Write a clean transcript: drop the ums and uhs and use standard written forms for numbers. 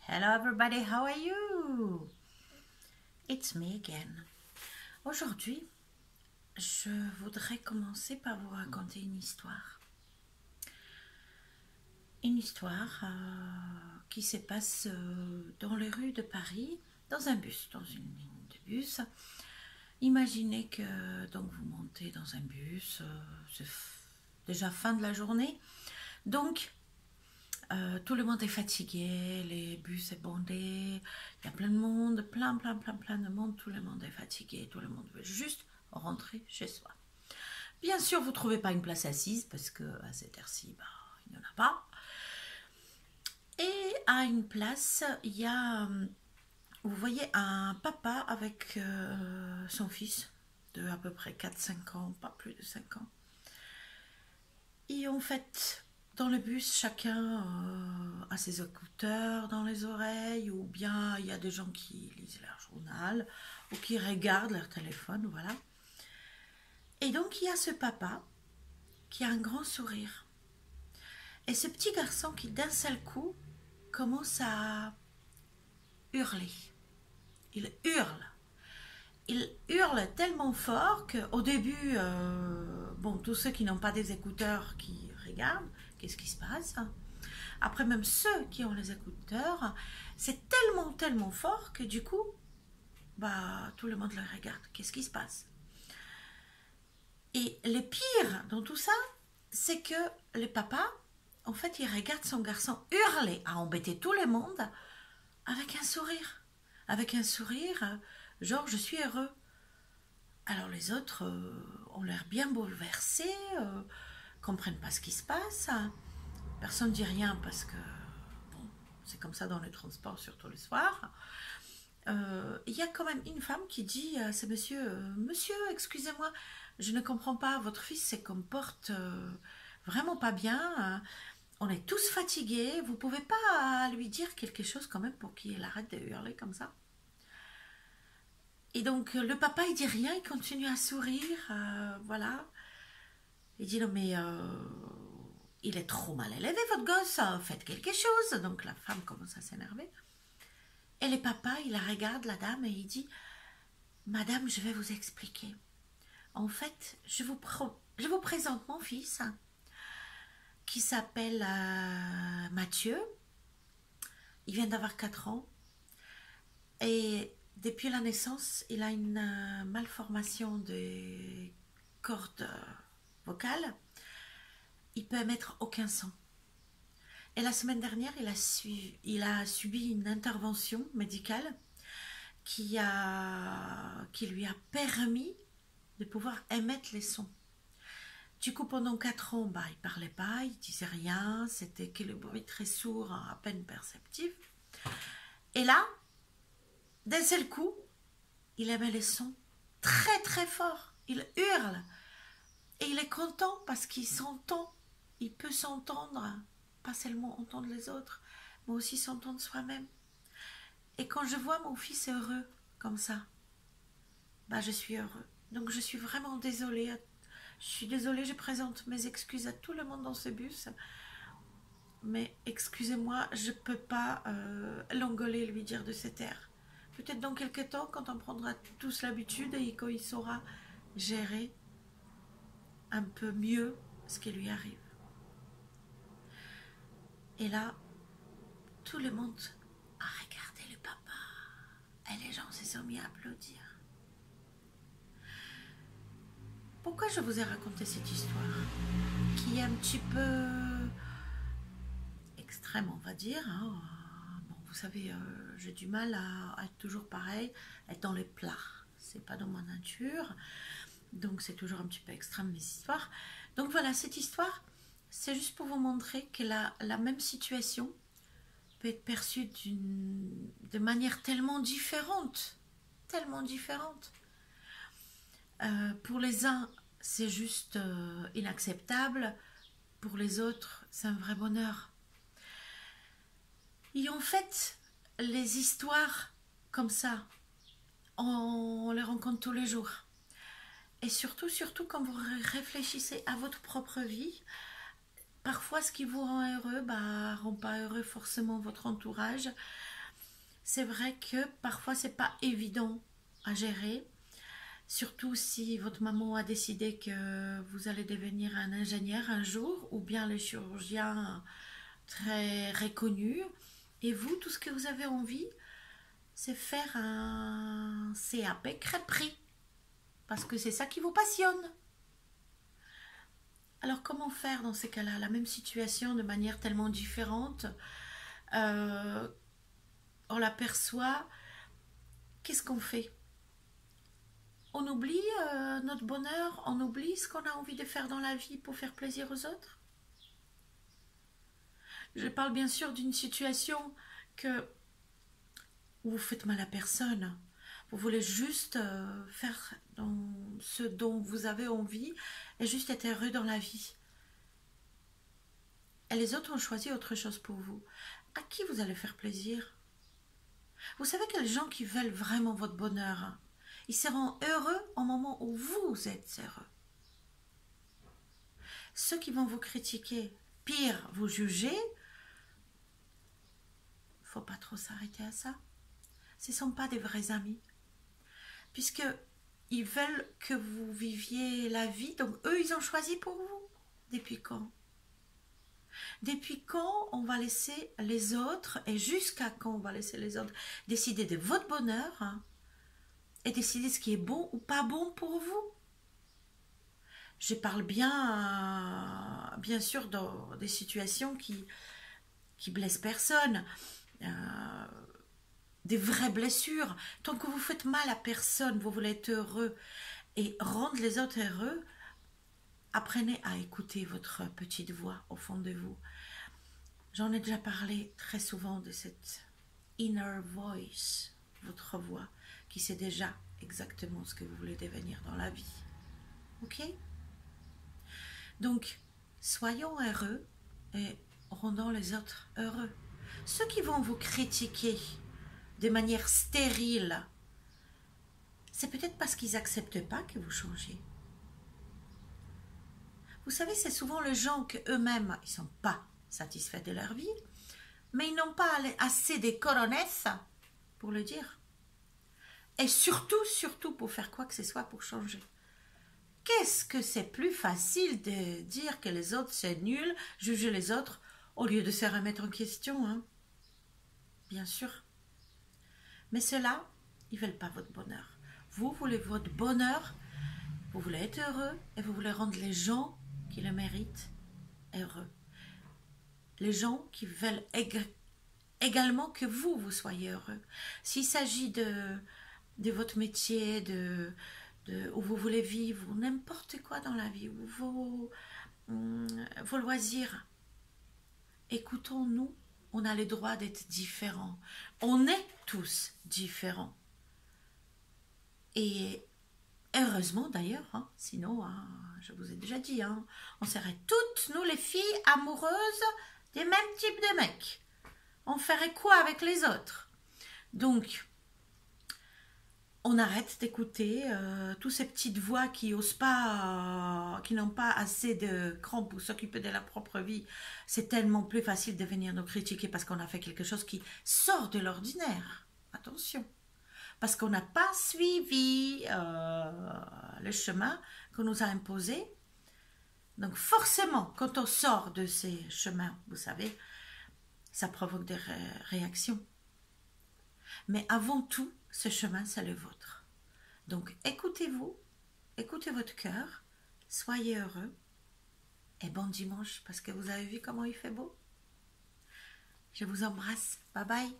Hello everybody, how are you? It's me again. Aujourd'hui, je voudrais commencer par vous raconter une histoire. Une histoire qui se passe dans les rues de Paris, dans un bus, dans une ligne de bus. Imaginez que donc vous montez dans un bus, c'est déjà fin de la journée, donc tout le monde est fatigué, les bus est bondé, il y a plein de monde, plein de monde, tout le monde est fatigué, tout le monde veut juste rentrer chez soi. Bien sûr, vous ne trouvez pas une place assise parce que à cette heure-ci, il n'y en a pas. Et à une place, il y a, vous voyez, un papa avec son fils de à peu près 4-5 ans, pas plus de 5 ans. Et en fait, dans le bus, chacun a ses écouteurs dans les oreilles, ou bien il y a des gens qui lisent leur journal, ou qui regardent leur téléphone, voilà. Et donc il y a ce papa qui a un grand sourire. Et ce petit garçon qui d'un seul coup commence à hurler. Il hurle. Il hurle tellement fort qu'au début, tous ceux qui n'ont pas des écouteurs qui regardent, qu'est-ce qui se passe? Après, même ceux qui ont les écouteurs, c'est tellement fort que du coup, tout le monde le regarde. Qu'est-ce qui se passe? Et le pire dans tout ça, c'est que le papa, en fait, il regarde son garçon hurler à embêter tout le monde avec un sourire. Avec un sourire, genre je suis heureux. Alors les autres ont l'air bien bouleversés, comprennent pas ce qui se passe. Personne ne dit rien parce que c'est comme ça dans les transports, surtout le soir. Il y a quand même une femme qui dit à ce monsieur, monsieur, excusez-moi, je ne comprends pas, votre fils se comporte vraiment pas bien. On est tous fatigués, vous pouvez pas lui dire quelque chose quand même pour qu'il arrête de hurler comme ça? Et donc le papa il dit rien, il continue à sourire, voilà. Il dit non mais il est trop mal élevé votre gosse, faites quelque chose. Donc la femme commence à s'énerver. Et le papa il la regarde la dame et il dit madame je vais vous expliquer. En fait je vous présente mon fils qui s'appelle Mathieu. Il vient d'avoir 4 ans et depuis la naissance, il a une malformation des cordes vocales. Il peut émettre aucun son. Et la semaine dernière, il a subi une intervention médicale qui lui a permis de pouvoir émettre les sons. Du coup, pendant 4 ans, il ne parlait pas, il ne disait rien, c'était que le bruit très sourd, à peine perceptif. Et là, d'un seul coup, il émet les sons très fort. Il hurle. Et il est content parce qu'il s'entend. Il peut s'entendre. Pas seulement entendre les autres, mais aussi s'entendre soi-même. Et quand je vois mon fils heureux comme ça, je suis heureux. Donc je suis vraiment désolée. Je suis désolée, je présente mes excuses à tout le monde dans ce bus. Mais excusez-moi, je ne peux pas l'engueuler et lui dire de se taire. Peut-être dans quelques temps, quand on prendra tous l'habitude et quand il saura gérer un peu mieux ce qui lui arrive. Et là, tout le monde a regardé le papa. Et les gens se sont mis à applaudir. Pourquoi je vous ai raconté cette histoire qui est un petit peu extrême, on va dire, hein. Vous savez, j'ai du mal à être toujours pareil, être dans les plats. C'est pas dans ma nature. Donc c'est toujours un petit peu extrême mes histoires. Donc voilà, cette histoire, c'est juste pour vous montrer que la même situation peut être perçue de manière tellement différente. Tellement différente. Pour les uns, c'est juste inacceptable. Pour les autres, c'est un vrai bonheur. Et en fait, les histoires comme ça, on les rencontre tous les jours. Et surtout quand vous réfléchissez à votre propre vie, parfois ce qui vous rend heureux, rend pas heureux forcément votre entourage. c'est vrai que parfois c'est pas évident à gérer, surtout si votre maman a décidé que vous allez devenir un ingénieur un jour, ou bien le chirurgien très reconnu. Et vous, tout ce que vous avez envie, c'est faire un CAP crêperie, parce que c'est ça qui vous passionne. Alors comment faire dans ces cas-là? La même situation de manière tellement différente, euh, on l'aperçoit, qu'est-ce qu'on fait? On oublie notre bonheur, on oublie ce qu'on a envie de faire dans la vie pour faire plaisir aux autres. Je parle bien sûr d'une situation que où vous faites mal à personne. Vous voulez juste faire dans ce dont vous avez envie et juste être heureux dans la vie. Et les autres ont choisi autre chose pour vous. À qui vous allez faire plaisir? Vous savez que les gens qui veulent vraiment votre bonheur, ils seront heureux au moment où vous êtes heureux. Ceux qui vont vous critiquer, pire, vous juger, faut pas trop s'arrêter à ça. Ce ne sont pas des vrais amis. Puisque ils veulent que vous viviez la vie, donc eux, ils ont choisi pour vous. Depuis quand? Depuis quand on va laisser les autres, et jusqu'à quand on va laisser les autres décider de votre bonheur, hein, et décider ce qui est bon ou pas bon pour vous? Je parle bien sûr dans des situations qui blessent personne, euh, des vraies blessures. Tant que vous faites mal à personne, vous voulez être heureux et rendre les autres heureux, apprenez à écouter votre petite voix au fond de vous. J'en ai déjà parlé très souvent de cette inner voice, votre voix, qui sait déjà exactement ce que vous voulez devenir dans la vie. Ok? Donc, soyons heureux et rendons les autres heureux. Ceux qui vont vous critiquer de manière stérile, c'est peut-être parce qu'ils n'acceptent pas que vous changiez. Vous savez, c'est souvent les gens qu'eux-mêmes, ils ne sont pas satisfaits de leur vie, mais ils n'ont pas assez de coronesses pour le dire. Et surtout pour faire quoi que ce soit pour changer. Qu'est-ce que c'est plus facile de dire que les autres c'est nul, juger les autres, au lieu de se remettre en question, hein? Bien sûr. Mais ceux-là, ils ne veulent pas votre bonheur. Vous voulez votre bonheur, vous voulez être heureux et vous voulez rendre les gens qui le méritent heureux. Les gens qui veulent également que vous soyez heureux. S'il s'agit de votre métier, où vous voulez vivre, ou n'importe quoi dans la vie, ou vos loisirs, écoutons-nous, on a le droit d'être différents. On est tous différents. Et heureusement d'ailleurs, hein, sinon, hein, je vous ai déjà dit, hein, on serait toutes, nous les filles, amoureuses des mêmes types de mecs. On ferait quoi avec les autres? Donc, on arrête d'écouter toutes ces petites voix qui osent pas, qui n'ont pas assez de cran pour s'occuper de leur propre vie. C'est tellement plus facile de venir nous critiquer parce qu'on a fait quelque chose qui sort de l'ordinaire. Attention. Parce qu'on n'a pas suivi le chemin qu'on nous a imposé. Donc forcément, quand on sort de ces chemins, vous savez, ça provoque des réactions. Mais avant tout, ce chemin, c'est le vôtre. Donc écoutez-vous, écoutez votre cœur, soyez heureux et bon dimanche parce que vous avez vu comment il fait beau. Je vous embrasse. Bye bye.